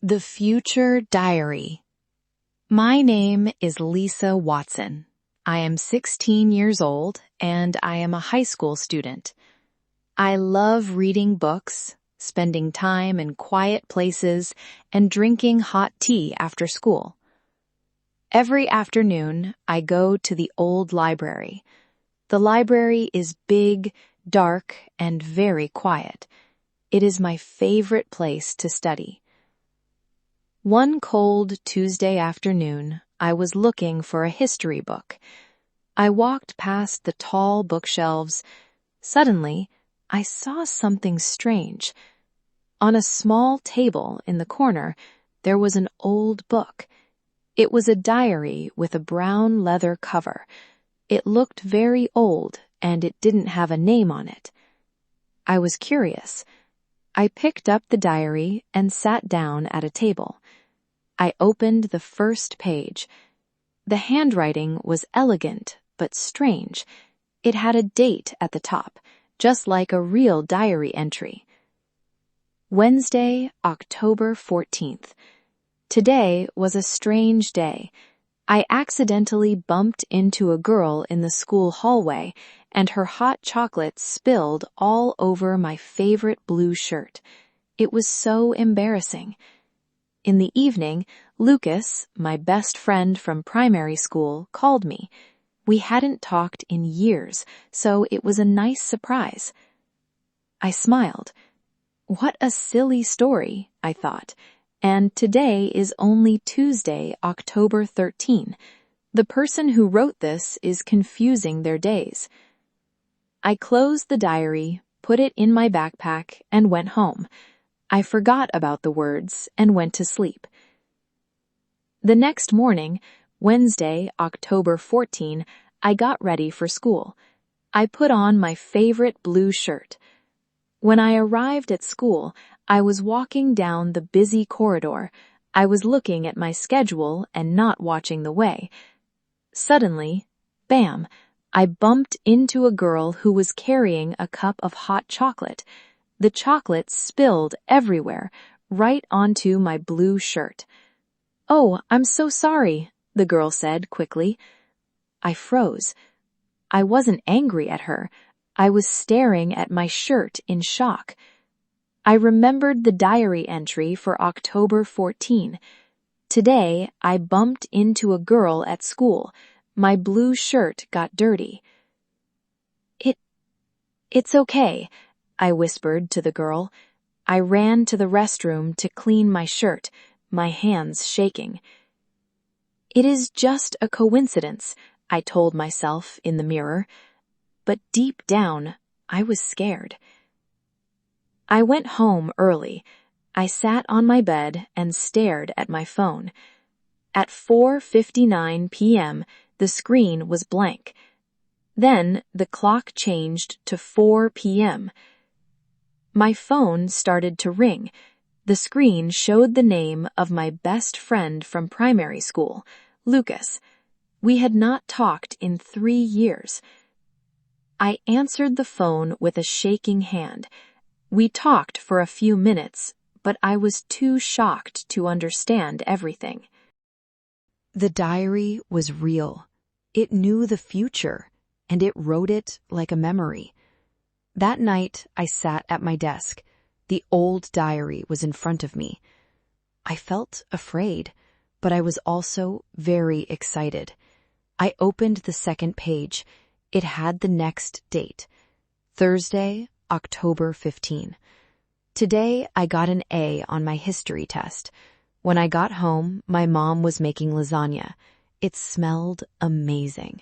The Future Diary. My name is Lisa Watson. I am 16 years old and I am a high school student. I love reading books, spending time in quiet places, and drinking hot tea after school. Every afternoon, I go to the old library. The library is big, dark, and very quiet. It is my favorite place to study. One cold Tuesday afternoon, I was looking for a history book. I walked past the tall bookshelves. Suddenly, I saw something strange. On a small table in the corner, there was an old book. It was a diary with a brown leather cover. It looked very old, and it didn't have a name on it. I was curious. I picked up the diary and sat down at a table. I opened the first page. The handwriting was elegant but strange. It had a date at the top, just like a real diary entry. Wednesday, October 14th. Today was a strange day. I accidentally bumped into a girl in the school hallway, and her hot chocolate spilled all over my favorite blue shirt. It was so embarrassing. In the evening, Lucas, my best friend from primary school, called me. We hadn't talked in years, so it was a nice surprise. I smiled. What a silly story, I thought. And today is only Tuesday, October 13. The person who wrote this is confusing their days. I closed the diary, put it in my backpack, and went home. I forgot about the words and went to sleep. The next morning, Wednesday, October 14, I got ready for school. I put on my favorite blue shirt. When I arrived at school, I was walking down the busy corridor. I was looking at my schedule and not watching the way. Suddenly, bam, I bumped into a girl who was carrying a cup of hot chocolate. The chocolate spilled everywhere, right onto my blue shirt. "Oh, I'm so sorry," the girl said quickly. I froze. I wasn't angry at her. I was staring at my shirt in shock. I remembered the diary entry for October 14. Today, I bumped into a girl at school. My blue shirt got dirty. It's okay," I whispered to the girl. I ran to the restroom to clean my shirt, my hands shaking. "It is just a coincidence," I told myself in the mirror. But deep down, I was scared. I went home early. I sat on my bed and stared at my phone. At 4:59 p.m., the screen was blank. Then the clock changed to 4 p.m. My phone started to ring. The screen showed the name of my best friend from primary school, Lucas. We had not talked in 3 years. I answered the phone with a shaking hand. We talked for a few minutes, but I was too shocked to understand everything. The diary was real. It knew the future, and it wrote it like a memory. That night, I sat at my desk. The old diary was in front of me. I felt afraid, but I was also very excited. I opened the second page. It had the next date, Thursday, October 15. Today, I got an A on my history test. When I got home, my mom was making lasagna. It smelled amazing.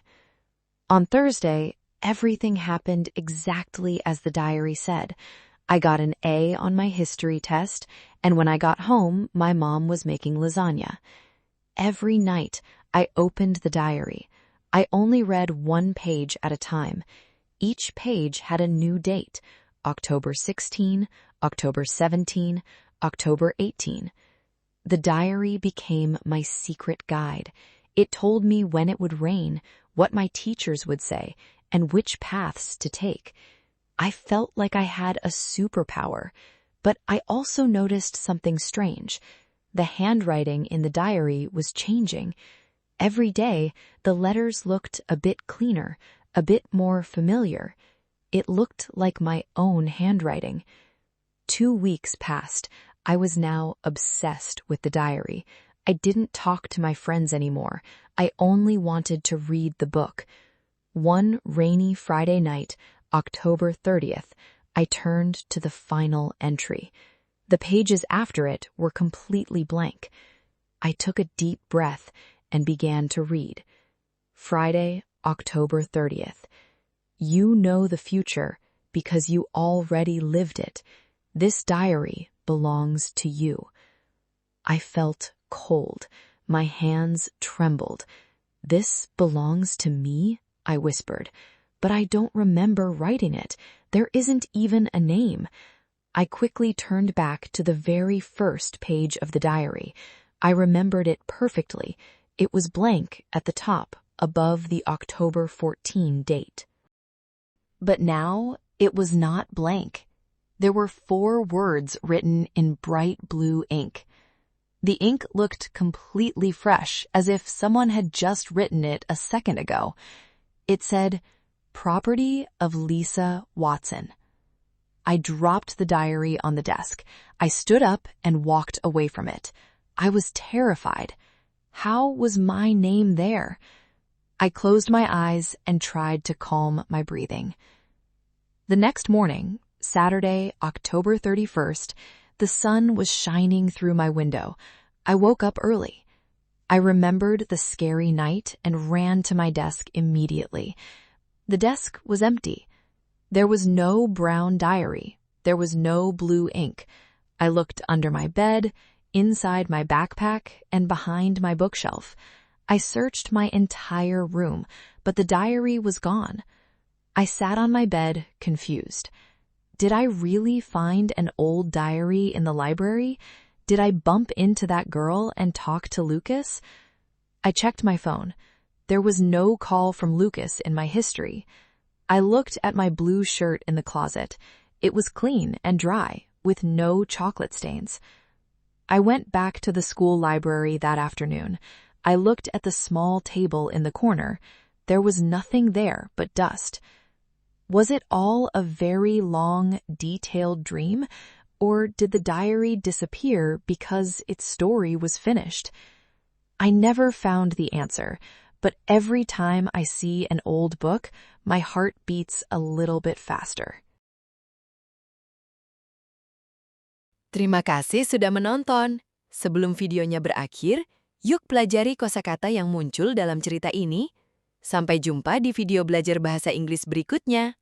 On Thursday, everything happened exactly as the diary said. I got an A on my history test, and when I got home, my mom was making lasagna. Every night, I opened the diary. I only read one page at a time. Each page had a new date, October 16, October 17, October 18. The diary became my secret guide. It told me when it would rain, what my teachers would say, and which paths to take. I felt like I had a superpower, but I also noticed something strange. The handwriting in the diary was changing. Every day, the letters looked a bit cleaner, a bit more familiar. It looked like my own handwriting. 2 weeks passed. I was now obsessed with the diary. I didn't talk to my friends anymore. I only wanted to read the book. One rainy Friday night, October 30th, I turned to the final entry. The pages after it were completely blank. I took a deep breath and began to read. Friday, October 30th. You know the future because you already lived it. This diary belongs to you. I felt cold. My hands trembled. This belongs to me, I whispered. But I don't remember writing it. There isn't even a name. I quickly turned back to the very first page of the diary. I remembered it perfectly. It was blank at the top, above the October 14 date. But now it was not blank. There were 4 words written in bright blue ink. The ink looked completely fresh, as if someone had just written it a second ago. It said, "Property of Lisa Watson." I dropped the diary on the desk. I stood up and walked away from it. I was terrified. How was my name there? I closed my eyes and tried to calm my breathing. The next morning, Saturday, October 31st, the sun was shining through my window. I woke up early. I remembered the scary night and ran to my desk immediately. The desk was empty. There was no brown diary. There was no blue ink. I looked under my bed, inside my backpack, and behind my bookshelf. I searched my entire room, but the diary was gone. I sat on my bed, confused. Did I really find an old diary in the library? Did I bump into that girl and talk to Lucas? I checked my phone. There was no call from Lucas in my history. I looked at my blue shirt in the closet. It was clean and dry, with no chocolate stains. I went back to the school library that afternoon. I looked at the small table in the corner. There was nothing there but dust. Was it all a very long, detailed dream, or did the diary disappear because its story was finished? I never found the answer, but every time I see an old book, my heart beats a little bit faster. Terima kasih sudah menonton. Sebelum videonya berakhir, yuk pelajari kosakata yang muncul dalam cerita ini. Sampai jumpa di video belajar bahasa Inggris berikutnya.